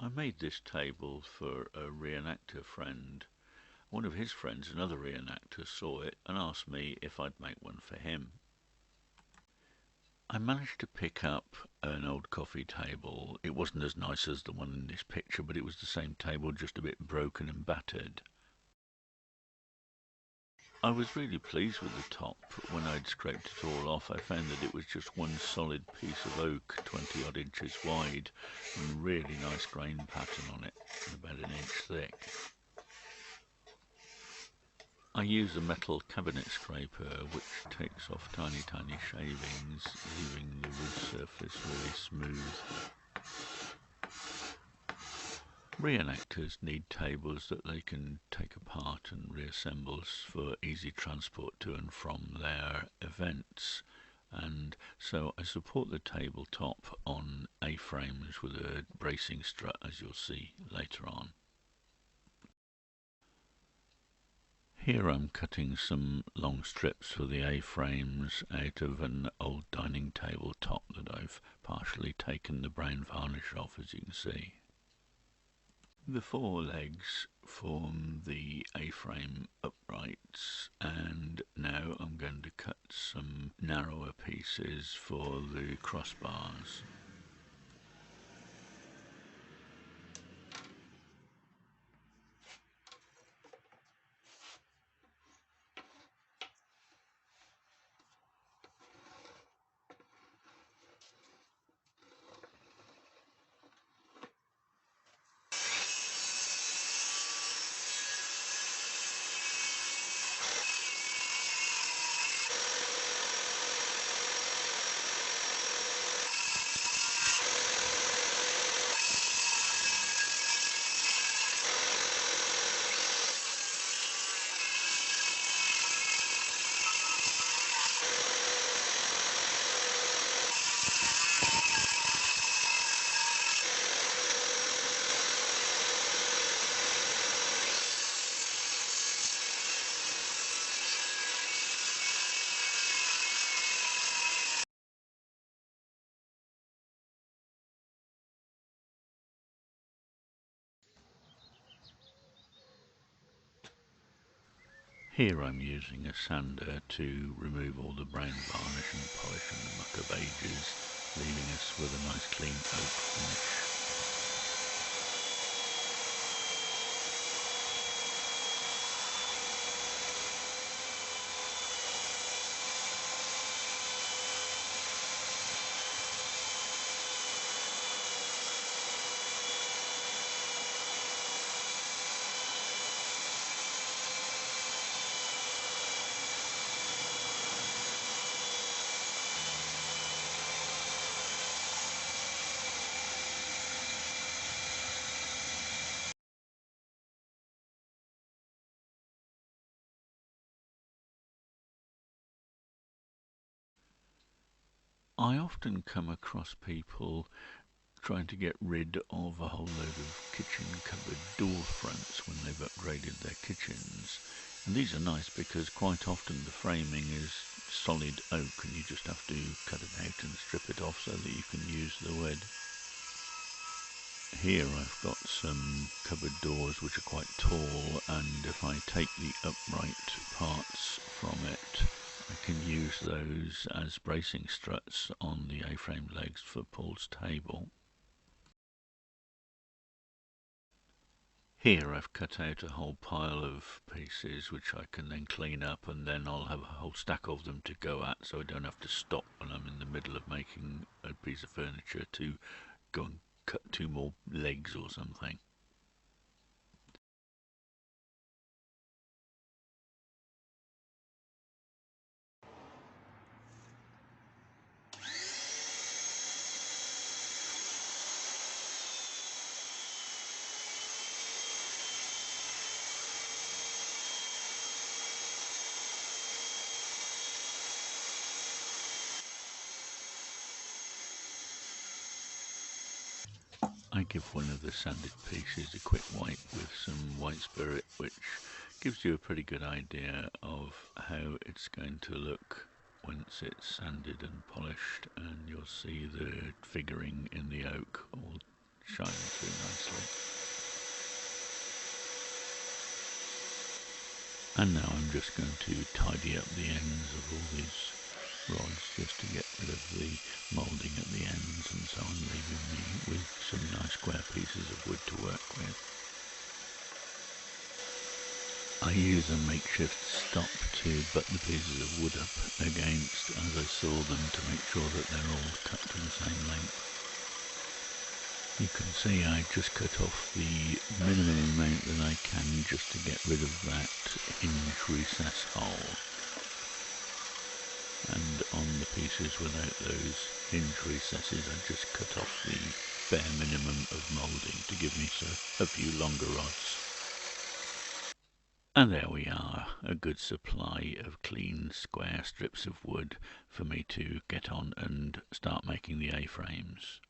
I made this table for a reenactor friend. One of his friends, another reenactor, saw it and asked me if I'd make one for him. I managed to pick up an old coffee table. It wasn't as nice as the one in this picture, but it was the same table, just a bit broken and battered. I was really pleased with the top. When I'd scraped it all off, I found that it was just one solid piece of oak, 20 odd inches wide, and really nice grain pattern on it, about an inch thick. I use a metal cabinet scraper which takes off tiny shavings, leaving the wood surface really smooth. Reenactors need tables that they can take apart and reassemble for easy transport to and from their events, and so I support the tabletop on A-frames with a bracing strut, as you'll see later on. Here I'm cutting some long strips for the A-frames out of an old dining table top that I've partially taken the brown varnish off, as you can see. The four legs form the A-frame uprights, and now I'm going to cut some narrower pieces for the crossbars. Here I'm using a sander to remove all the brown varnish and polish and the muck of ages, leaving us with a nice clean oak finish. I often come across people trying to get rid of a whole load of kitchen cupboard door fronts when they've upgraded their kitchens. And these are nice because quite often the framing is solid oak and you just have to cut it out and strip it off so that you can use the wood. Here I've got some cupboard doors which are quite tall, and if I take the upright parts from it, I can use those as bracing struts on the A-frame legs for Paul's table. Here I've cut out a whole pile of pieces which I can then clean up, and then I'll have a whole stack of them to go at, so I don't have to stop when I'm in the middle of making a piece of furniture to go and cut two more legs or something. I give one of the sanded pieces a quick wipe with some white spirit, which gives you a pretty good idea of how it's going to look once it's sanded and polished, and you'll see the figuring in the oak all shining through nicely. And now I'm just going to tidy up the ends of all these rods just to get rid of the moulding at the ends and so on, leaving me with some nice square pieces of wood to work with. I use a makeshift stop to butt the pieces of wood up against as I saw them to make sure that they're all cut to the same length. You can see I just cut off the minimum amount that I can just to get rid of that hinge recess hole. And on the pieces without those hinge recesses I just cut off the bare minimum of moulding to give me a few longer rods. And there we are, a good supply of clean square strips of wood for me to get on and start making the A-frames.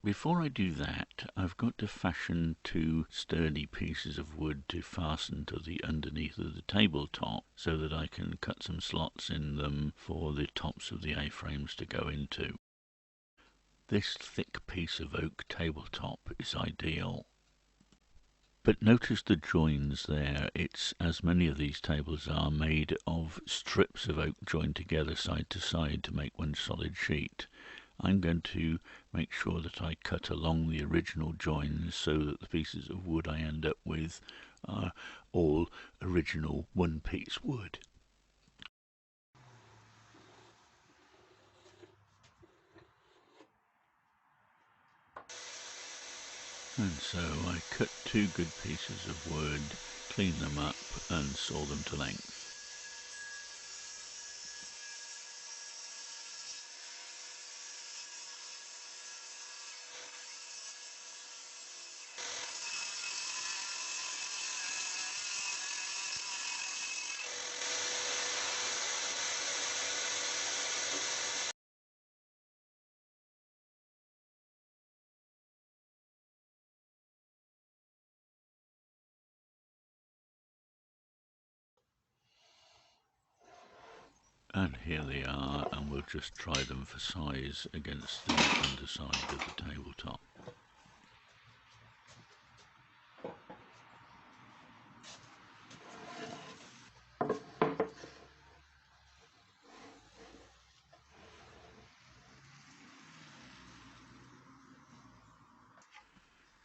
Before I do that, I've got to fashion two sturdy pieces of wood to fasten to the underneath of the tabletop so that I can cut some slots in them for the tops of the A-frames to go into. This thick piece of oak tabletop is ideal. But notice the joins there. It's, as many of these tables are, made of strips of oak joined together side to side to make one solid sheet. I'm going to make sure that I cut along the original joins so that the pieces of wood I end up with are all original one-piece wood. And so I cut two good pieces of wood, cleaned them up and saw them to length. And here they are, and we'll just try them for size against the underside of the tabletop.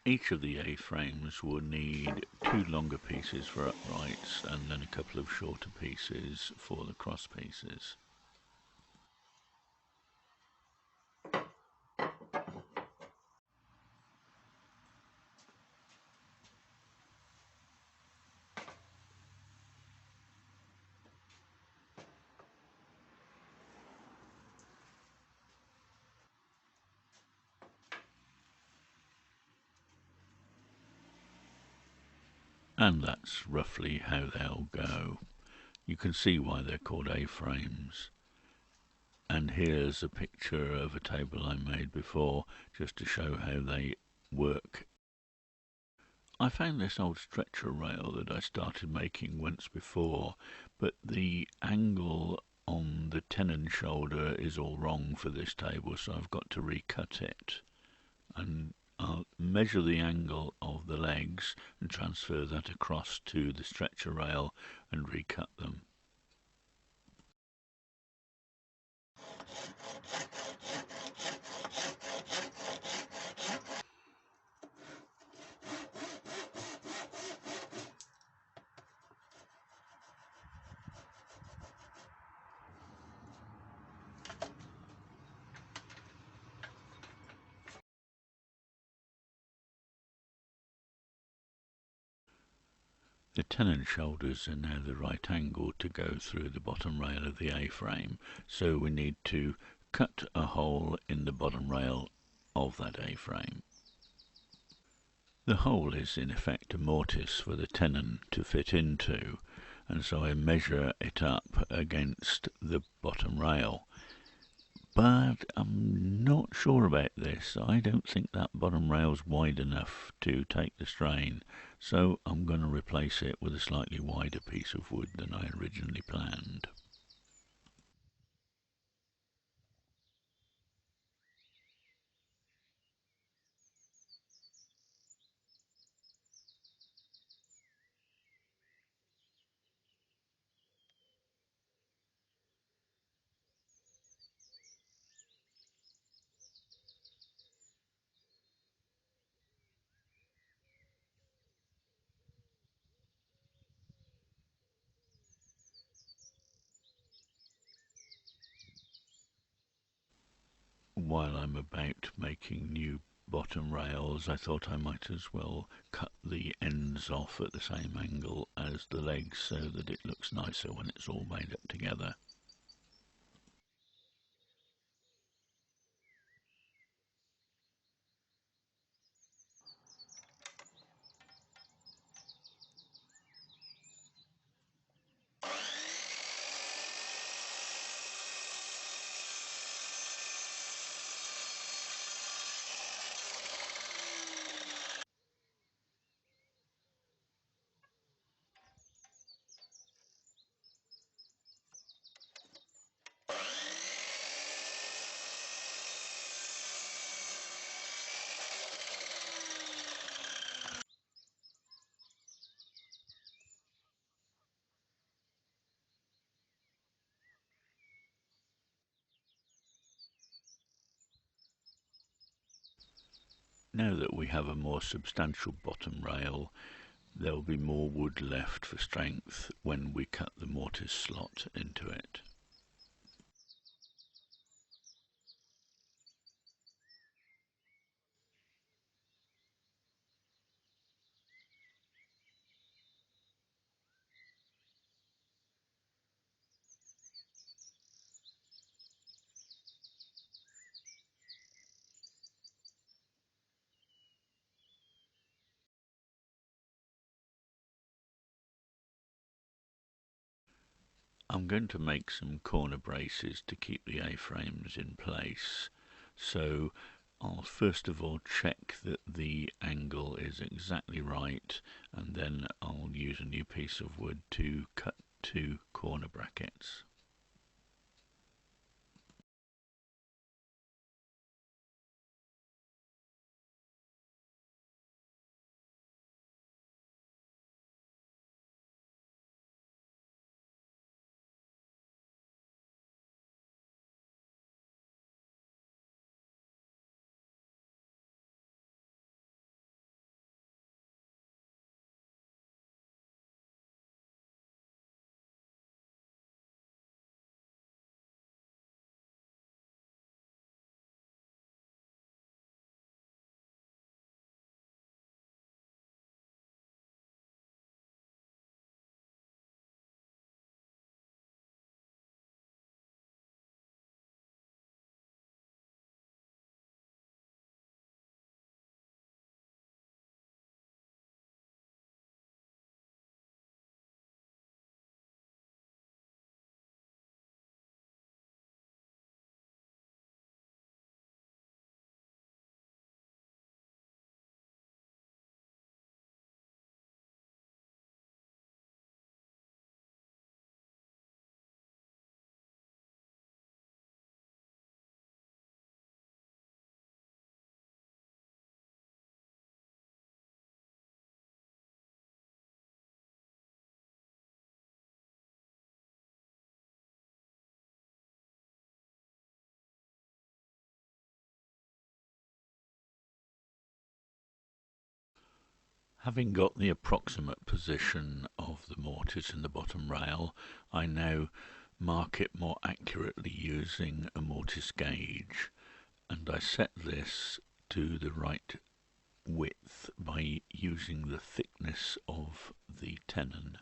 Each of the A-frames will need two longer pieces for uprights and then a couple of shorter pieces for the cross pieces. And that's roughly how they'll go. You can see why they're called A-frames. And here's a picture of a table I made before, just to show how they work. I found this old stretcher rail that I started making once before, but the angle on the tenon shoulder is all wrong for this table, so I've got to recut it. And I'll measure the angle of the legs and transfer that across to the stretcher rail and recut them. The tenon shoulders are now the right angle to go through the bottom rail of the A-frame, so we need to cut a hole in the bottom rail of that A-frame. The hole is in effect a mortise for the tenon to fit into, and so I measure it up against the bottom rail. But I'm not sure about this. I don't think that bottom rail's wide enough to take the strain, so I'm going to replace it with a slightly wider piece of wood than I originally planned. while I'm about making new bottom rails, I thought I might as well cut the ends off at the same angle as the legs so that it looks nicer when it's all made up together. Now that we have a more substantial bottom rail, there will be more wood left for strength when we cut the mortise slot into it. I'm going to make some corner braces to keep the A-frames in place, so I'll first of all check that the angle is exactly right, and then I'll use a new piece of wood to cut 2 corner brackets. Having got the approximate position of the mortise in the bottom rail, I now mark it more accurately using a mortise gauge, and I set this to the right width by using the thickness of the tenon.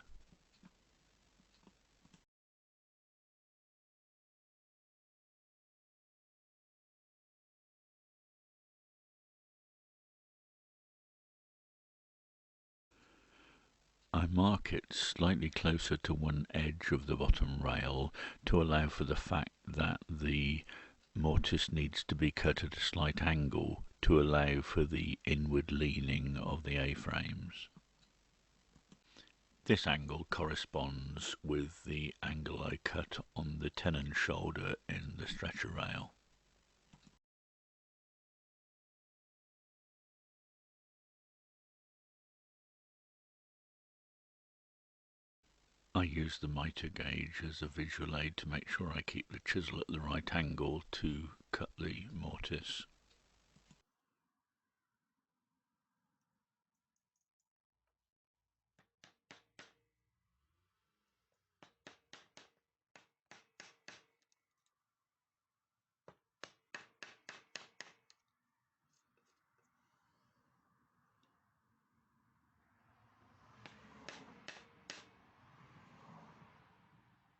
I mark it slightly closer to one edge of the bottom rail to allow for the fact that the mortise needs to be cut at a slight angle to allow for the inward leaning of the A-frames. This angle corresponds with the angle I cut on the tenon shoulder in the stretcher rail. I use the mitre gauge as a visual aid to make sure I keep the chisel at the right angle to cut the mortise.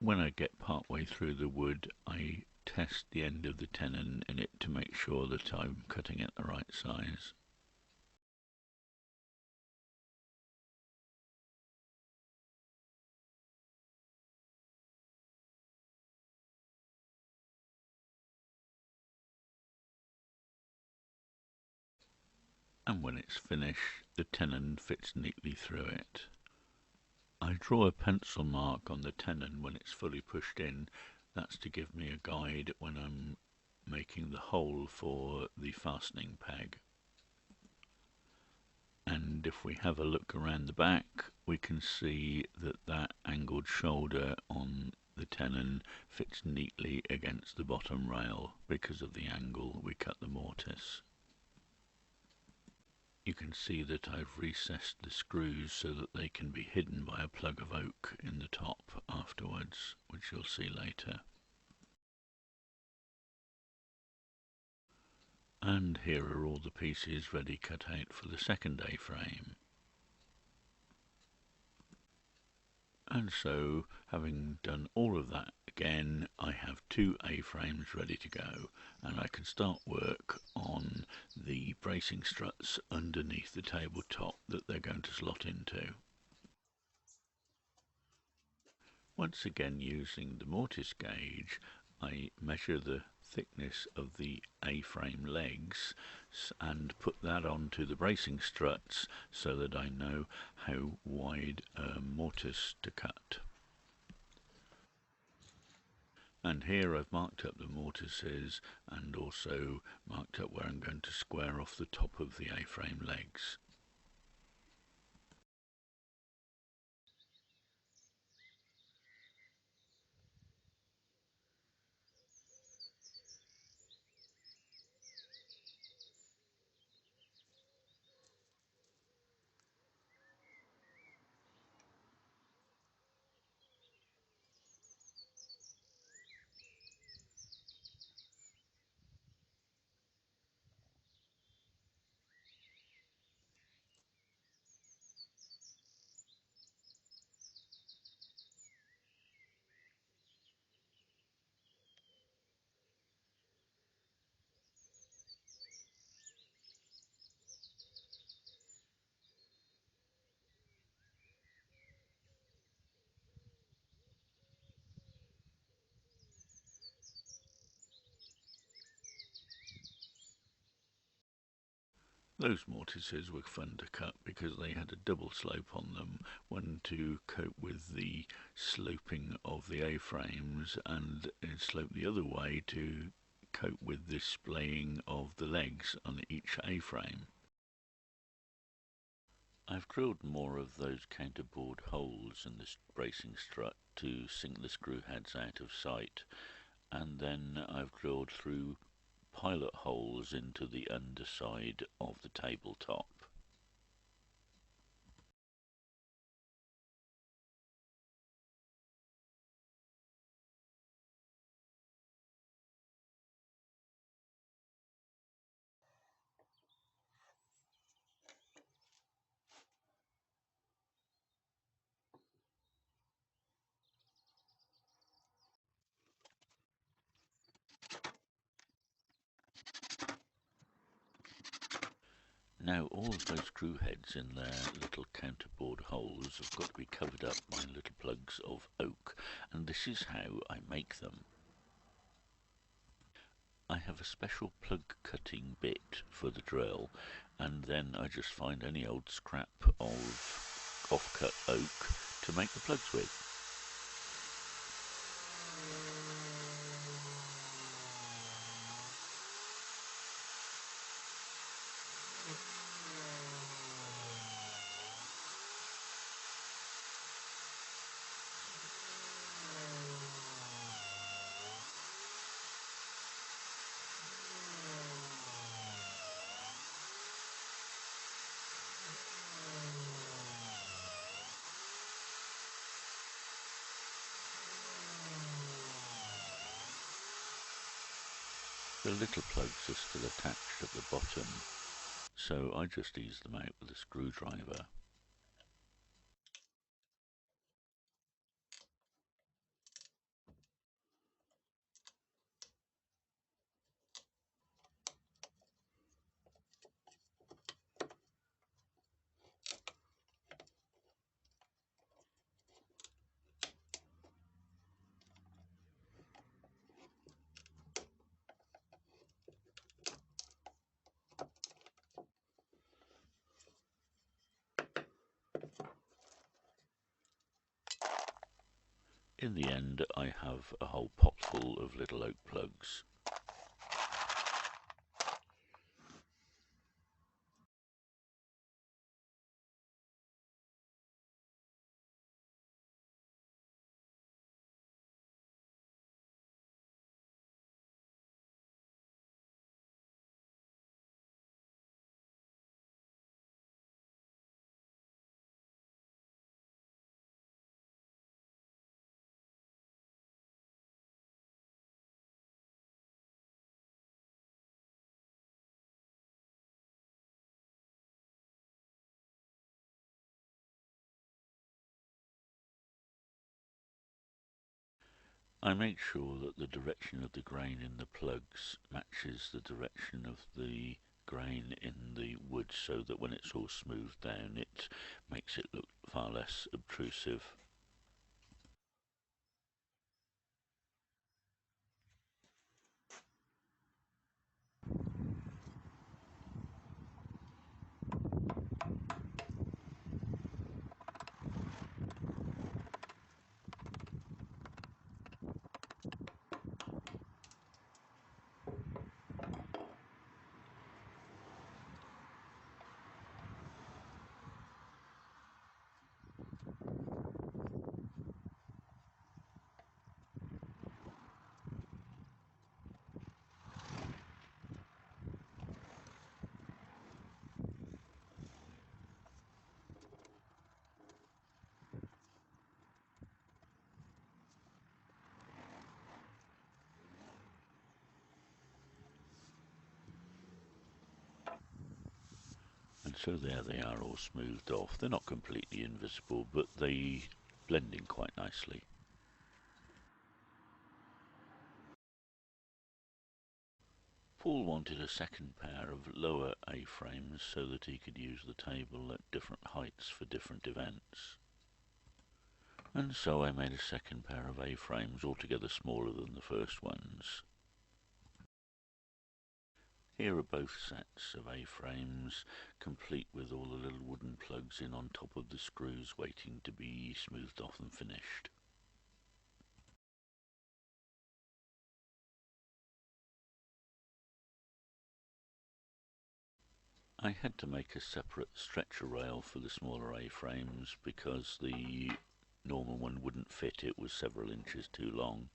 When I get part way through the wood, I test the end of the tenon in it to make sure that I'm cutting it the right size. And when it's finished, the tenon fits neatly through it. I draw a pencil mark on the tenon when it's fully pushed in. That's to give me a guide when I'm making the hole for the fastening peg. And if we have a look around the back, we can see that that angled shoulder on the tenon fits neatly against the bottom rail because of the angle we cut the mortise. You can see that I've recessed the screws so that they can be hidden by a plug of oak in the top afterwards, which you'll see later. And here are all the pieces ready cut out for the second A-frame. And so, having done all of that again, I have two A-frames ready to go, and I can start work on the bracing struts underneath the tabletop that they're going to slot into. Once again, using the mortise gauge, I measure the thickness of the A-frame legs and put that onto the bracing struts so that I know how wide mortise to cut. And here I've marked up the mortises and also marked up where I'm going to square off the top of the A-frame legs. Those mortises were fun to cut because they had a double slope on them, one to cope with the sloping of the A-frames and slope the other way to cope with the splaying of the legs on each A-frame. I've drilled more of those counterbored holes in the bracing strut to sink the screw heads out of sight, and then I've drilled through pilot holes into the underside of the tabletop. Now all of those screw heads in their little counterbored holes have got to be covered up by little plugs of oak, and this is how I make them. I have a special plug cutting bit for the drill, and then I just find any old scrap of off-cut oak to make the plugs with. The little plugs are still attached at the bottom, so I just ease them out with a screwdriver. In the end, I have a whole pot full of little oak plugs. I make sure that the direction of the grain in the plugs matches the direction of the grain in the wood, so that when it's all smoothed down it makes it look far less obtrusive. And so there they are, all smoothed off. They're not completely invisible, but they blend in quite nicely. Paul wanted a second pair of lower A-frames so that he could use the table at different heights for different events. And so I made a second pair of A-frames, altogether smaller than the first ones. Here are both sets of A-frames, complete with all the little wooden plugs in on top of the screws, waiting to be smoothed off and finished. I had to make a separate stretcher rail for the smaller A-frames because the normal one wouldn't fit, it was several inches too long.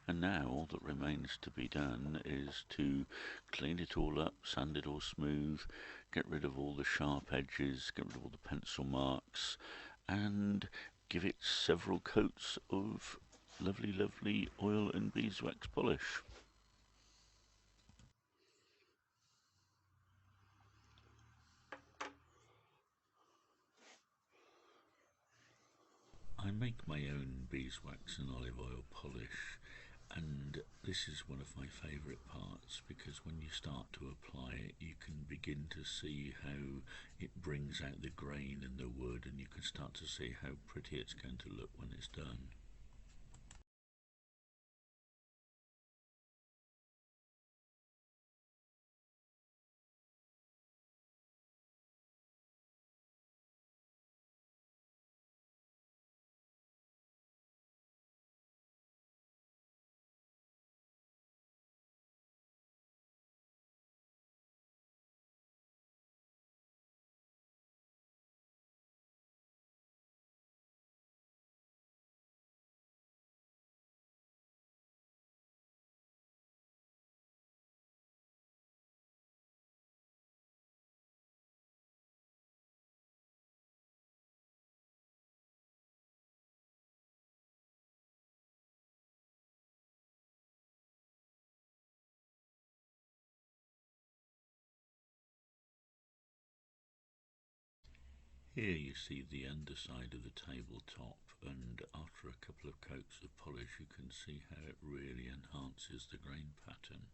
And now all that remains to be done is to clean it all up, sand it all smooth, get rid of all the sharp edges, get rid of all the pencil marks, and give it several coats of lovely oil and beeswax polish. I make my own beeswax and olive oil polish, and this is one of my favourite parts because when you start to apply it you can begin to see how it brings out the grain in the wood, and you can start to see how pretty it's going to look when it's done. Here you see the underside of the tabletop, and after a couple of coats of polish you can see how it really enhances the grain pattern.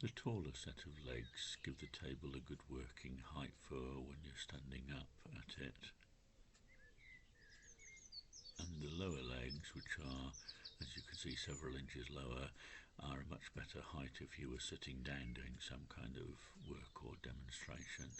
The taller set of legs give the table a good working height for when you're standing up at it, and the lower legs, which are, as you can see, several inches lower, are a much better height if you were sitting down doing some kind of work or demonstration.